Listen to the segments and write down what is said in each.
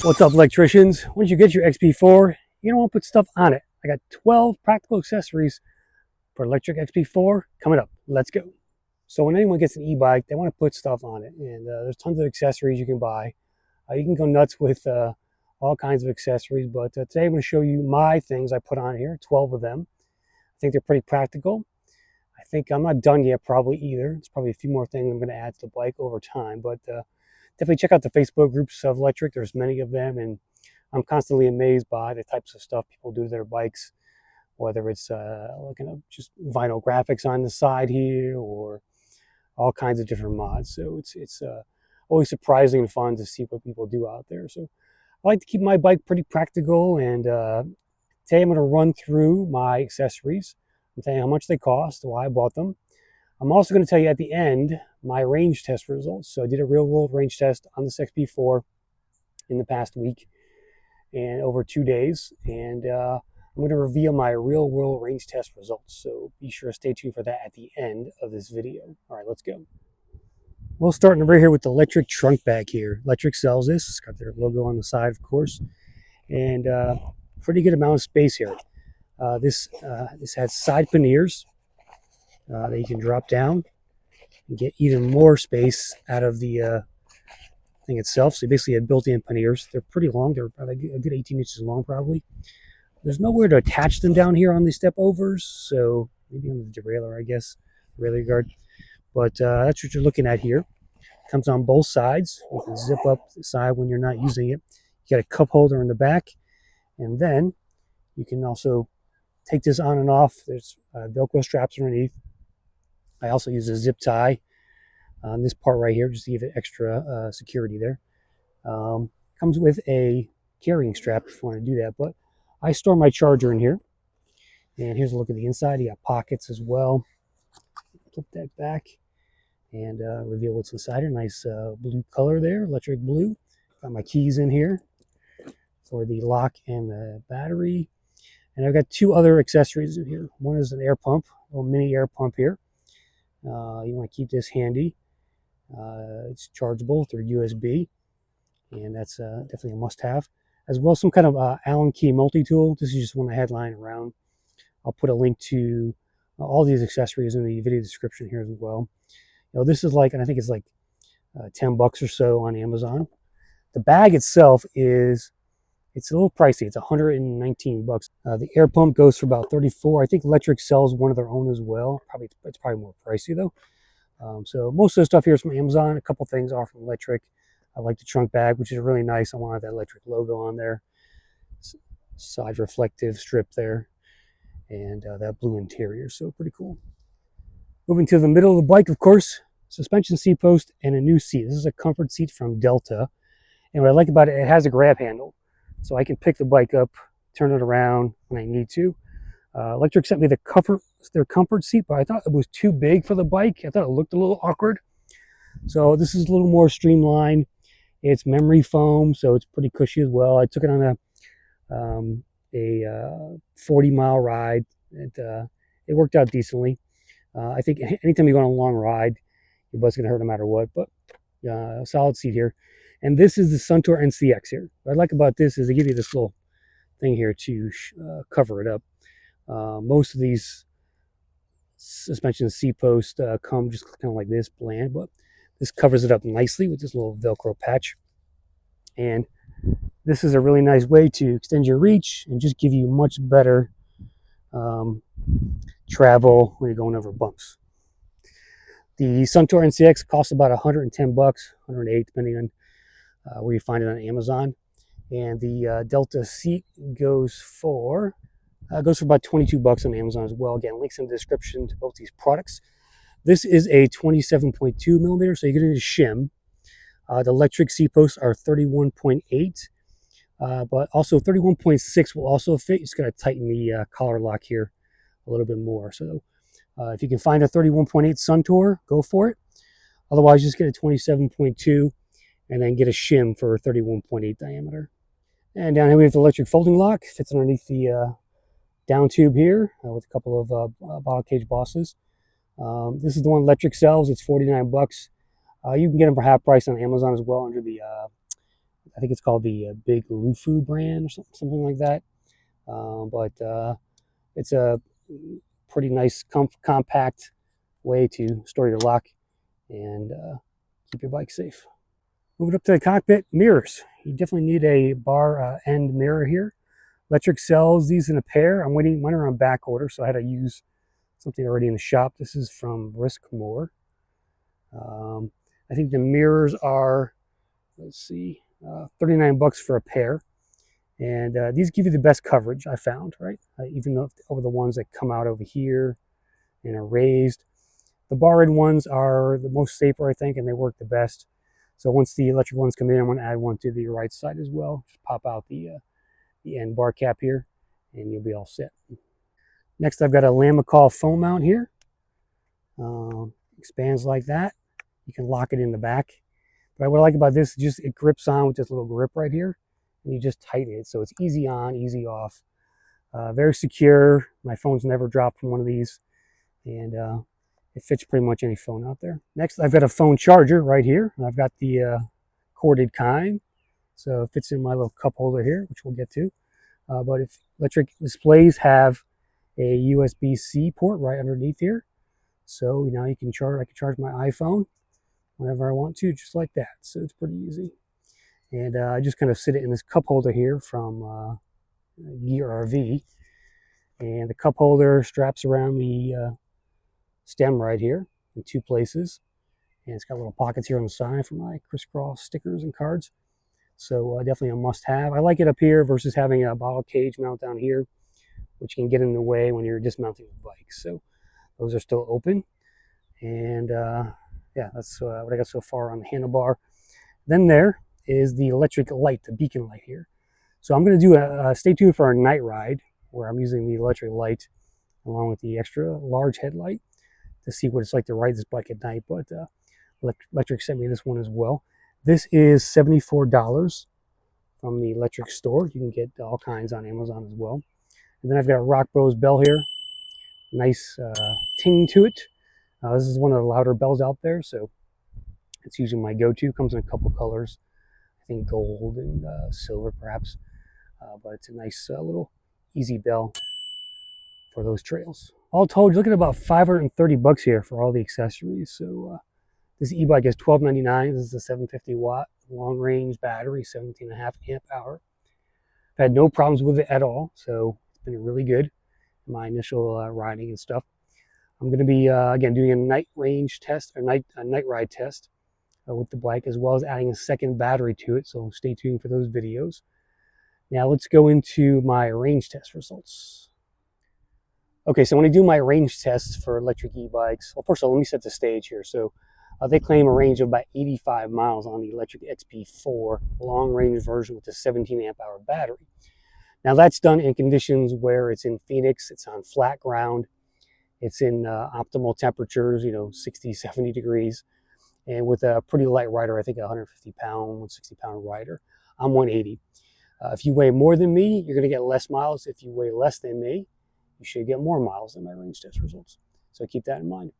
What's up, electricians? Once you get your XP4, you don't want to put stuff on it. I got 12 practical accessories for electric XP4 coming up. Let's go. So when anyone gets an e-bike, they want to put stuff on it, and there's tons of accessories you can buy. You can go nuts with all kinds of accessories, but today I'm going to show you my things I put on here, 12 of them. I think they're pretty practical. I think I'm not done yet probably either. There's probably a few more things I'm going to add to the bike over time, but definitely check out the Facebook groups of electric. There's many of them, and I'm constantly amazed by the types of stuff people do to their bikes, whether it's just vinyl graphics on the side here or all kinds of different mods. So it's always surprising and fun to see what people do out there. So I like to keep my bike pretty practical, and today I'm going to run through my accessories and tell you how much they cost, why I bought them. I'm also going to tell you at the end my range test results. So I did a real world range test on this XP4 in the past week and over 2 days, and I'm going to reveal my real world range test results. So be sure to stay tuned for that at the end of this video. All right, let's go. We'll start right here with the electric trunk bag here. Electric sells this. It's got their logo on the side, of course, and pretty good amount of space here. This has side panniers that you can drop down and get even more space out of the thing itself. So you basically have built-in panniers. They're pretty long. They're probably a good 18 inches long, probably. There's nowhere to attach them down here on these step overs, so maybe on the derailleur, I guess, derailleur guard. But that's what you're looking at here. Comes on both sides. You can zip up the side when you're not using it. You got a cup holder in the back, and then you can also take this on and off. There's Velcro straps underneath. I also use a zip tie on this part right here just to give it extra security there. Comes with a carrying strap if you want to do that, but I store my charger in here. And here's a look at the inside. You got pockets as well. Flip that back and reveal what's inside. A nice blue color there, electric blue. Got my keys in here for the lock and the battery. And I've got two other accessories in here. One is an air pump, a little mini air pump here. You want to keep this handy. It's chargeable through USB, and that's definitely a must-have. As well, some kind of Allen key multi-tool. This is just one I had lying around. I'll put a link to all these accessories in the video description here as well. You know, this is like, and I think it's like 10 bucks or so on Amazon. The bag itself it's a little pricey. It's 119 bucks. The air pump goes for about 34. I think Electric sells one of their own as well. It's probably more pricey though. So most of the stuff here is from Amazon. A couple things are from Electric. I like the trunk bag, which is really nice. I wanted that Electric logo on there. Side reflective strip there, and that blue interior. So pretty cool. Moving to the middle of the bike, of course, suspension seat post and a new seat. This is a comfort seat from Delta. And what I like about it, it has a grab handle. So I can pick the bike up, turn it around when I need to. Electric sent me their comfort seat, but I thought it was too big for the bike. I thought it looked a little awkward. So this is a little more streamlined. It's memory foam, so it's pretty cushy as well. I took it on a 40-mile ride. It worked out decently. I think anytime you go on a long ride, your butt's going to hurt no matter what. But solid seat here. And this is the Suntour NCX here. What I like about this is they give you this little thing here to cover it up. Most of these suspension seat posts come just kind of like this, bland, but this covers it up nicely with this little Velcro patch. And this is a really nice way to extend your reach and just give you much better travel when you're going over bumps. The Suntour NCX costs about 110 bucks, 108 depending on where you find it on Amazon. And the Delta seat goes for about 22 bucks on Amazon as well. Again, links in the description to both these products. This is a 27.2 millimeter, so you're getting a shim. The electric seat posts are 31.8, but also 31.6 will also fit. You just got to tighten the collar lock here a little bit more. So if you can find a 31.8 Suntour, go for it. Otherwise, just get a 27.2 and then get a shim for 31.8 diameter. And down here we have the electric folding lock. Fits underneath the down tube here with a couple of bottle cage bosses. This is the one Electric sells. It's 49 bucks. You can get them for half price on Amazon as well under the I think it's called the Big Lufu brand or something like that. But it's a pretty nice, compact way to store your lock and keep your bike safe. Moving up to the cockpit mirrors. You definitely need a bar end mirror here. Lectric sells these in a pair. I'm waiting, mine are on back order, so I had to use something already in the shop. This is from Briskmore. I think the mirrors are, let's see, 39 bucks for a pair. And these give you the best coverage, I found, right? Even though over the ones that come out over here and are raised. The bar end ones are the most safer, I think, and they work the best. So once the electric ones come in, I'm going to add one to the right side as well. Just pop out the end bar cap here, and you'll be all set. Next, I've got a Lamicall phone mount here. Expands like that. You can lock it in the back. But what I like about this is just it grips on with this little grip right here, and you just tighten it. So it's easy on, easy off. Very secure. My phone's never dropped from one of these, and it fits pretty much any phone out there. Next, I've got a phone charger right here. I've got the corded kind, so it fits in my little cup holder here, which we'll get to. But if electric displays have a USB-C port right underneath here, so now you can charge. I can charge my iPhone whenever I want to, just like that. So it's pretty easy. And I just kind of sit it in this cup holder here from Gear RV, and the cup holder straps around the stem right here in two places, and it's got little pockets here on the side for my crisscross stickers and cards. So definitely a must-have. I like it up here versus having a bottle cage mount down here, which can get in the way when you're dismounting the bike. So those are still open, and yeah, that's what I got so far on the handlebar. Then there is the electric light, the beacon light here. So I'm going to do stay tuned for our night ride, where I'm using the electric light along with the extra large headlight to see what it's like to ride this bike at night. But Electric sent me this one as well. This is $74 from the Electric store. You can get all kinds on Amazon as well. And then I've got a Rock Bros bell here. Nice ting to it. This is one of the louder bells out there, so it's usually my go-to. Comes in a couple colors. I think gold and silver perhaps. But it's a nice little easy bell for those trails. All told, you're looking at about 530 bucks here for all the accessories. So this e-bike is $12.99. This is a 750 watt long range battery, 17.5 amp hour. I've had no problems with it at all, so it's been really good in my initial riding and stuff. I'm going to be again doing a night range test, or night ride test with the bike, as well as adding a second battery to it. So stay tuned for those videos. Now let's go into my range test results. Okay, so when I do my range tests for electric e-bikes, well, first of all, let me set the stage here. So they claim a range of about 85 miles on the electric XP4 long range version with a 17 amp hour battery. Now that's done in conditions where it's in Phoenix, it's on flat ground, it's in optimal temperatures, 60, 70 degrees, and with a pretty light rider, I think a 150 pound, 160 pound rider. I'm 180. If you weigh more than me, you're going to get less miles. If you weigh less than me, you should get more miles than my range test results. So keep that in mind.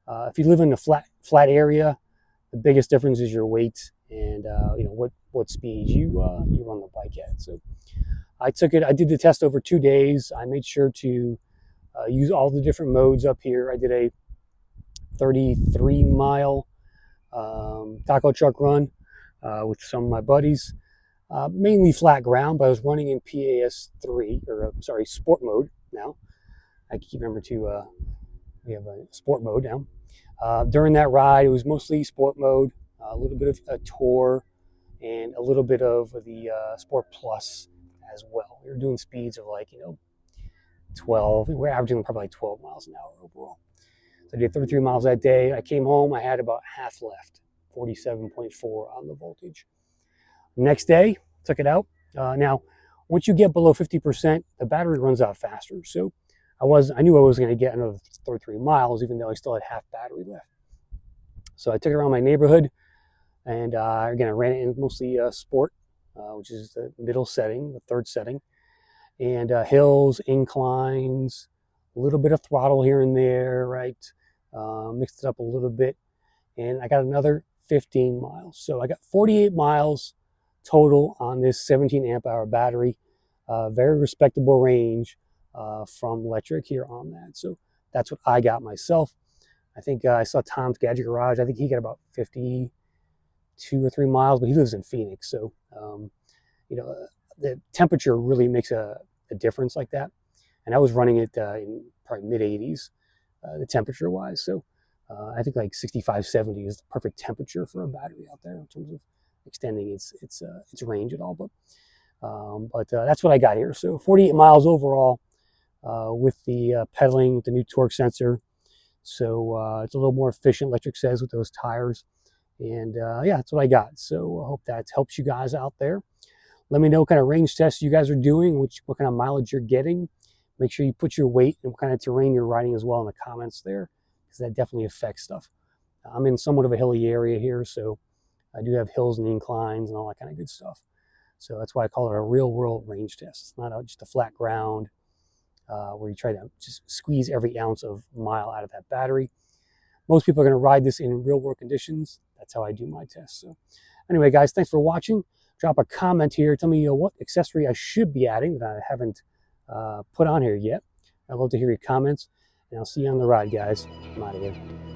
If you live in a flat area, the biggest difference is your weight and what speed you run the bike at. So I did the test over 2 days. I made sure to use all the different modes up here. I did a 33-mile taco truck run with some of my buddies. Mainly flat ground, but I was running in PAS3, or sorry, sport mode now. I keep remembering to, we have a sport mode now. During that ride, it was mostly sport mode, a little bit of a tour, and a little bit of the Sport Plus as well. We were doing speeds of 12, we're averaging probably 12 miles an hour overall. So I did 33 miles that day. I came home, I had about half left, 47.4 on the voltage. Next day, took it out. Now, once you get below 50%, the battery runs out faster. So I knew I was going to get another 33 miles, even though I still had half battery left. So I took it around my neighborhood, and again, I ran it in mostly sport, which is the middle setting, the third setting, and hills, inclines, a little bit of throttle here and there, right? Mixed it up a little bit, and I got another 15 miles. So I got 48 miles total on this 17 amp hour battery. Very respectable range from Electric here on that. So that's what I got myself. I think I saw Tom's Gadget Garage. I think he got about 52 or 3 miles, but he lives in Phoenix. So, you know, the temperature really makes a difference like that. And I was running it in probably mid 80s, the temperature wise. So I think like 65, 70 is the perfect temperature for a battery out there in terms of extending its range at all. But that's what I got here. So 48 miles overall with the pedaling, with the new torque sensor. So it's a little more efficient, Electric says, with those tires. And yeah, that's what I got. So I hope that helps you guys out there. Let me know what kind of range tests you guys are doing, what kind of mileage you're getting. Make sure you put your weight and what kind of terrain you're riding as well in the comments there, because that definitely affects stuff. I'm in somewhat of a hilly area here, so I do have hills and inclines and all that kind of good stuff. So that's why I call it a real world range test. It's not just a flat ground where you try to just squeeze every ounce of mile out of that battery. Most people are going to ride this in real world conditions. That's how I do my tests. So anyway, guys, thanks for watching. Drop a comment here. Tell me what accessory I should be adding that I haven't put on here yet. I'd love to hear your comments. And I'll see you on the ride, guys. I'm out of here.